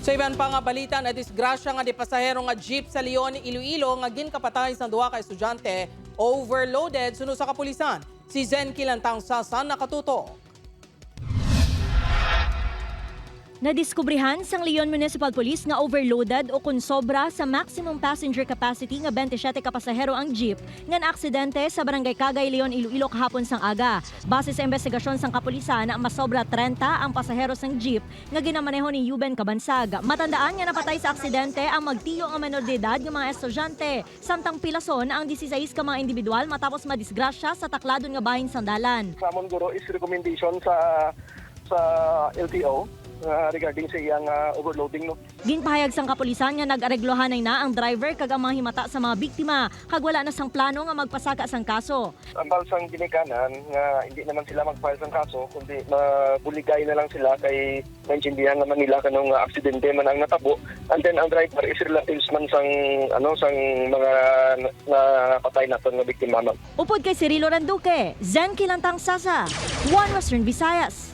Sa iban pa nga balita na disgrasya nga di pasahero nga jeep sa Leon, Iloilo nga ginkapatay sa duha ka estudyante overloaded suno sa kapulisan. Si Zen Kilantang Sasan nakatuto. Nadiskubrihan sang Leon Municipal Police nga overloaded o kung sobra sa maximum passenger capacity nga 27 ka pasahero ang jeep nga naaksidente sa Barangay Cagay, Leon, Iloilo kahapon sang aga. Base sa investigasyon sang kapulisan, mas sobra 30 ang pasahero sang jeep nga ginamaneho ni Yuben Cabansag. Matandaan nga napatay sa aksidente ang magtiyo nga menor de edad nga mga estudyante. Samtang pilason ang 16 ka mga individual matapos madisgrasya sa takladon nga bahin sandalan. Sa amon guro is recommendation sa LTO regarding sa iyang overloading. No? Ginpahayag sang kapulisan nga nag-areglohanay na ang driver kag ang mga himata sa mga biktima kag wala na sang plano nga magpasaka sang kaso. Ang balsang ginikanan nga hindi naman sila mag-file sang kaso kundi mabuligay na lang sila kay maintindihan naman nila kanong aksidente man ang natabo, and then ang driver is relatives man sang mga napatay naton nga biktima. Upod kay Cirilo Randuque, Zen Kilantang Sasa, One Western Visayas.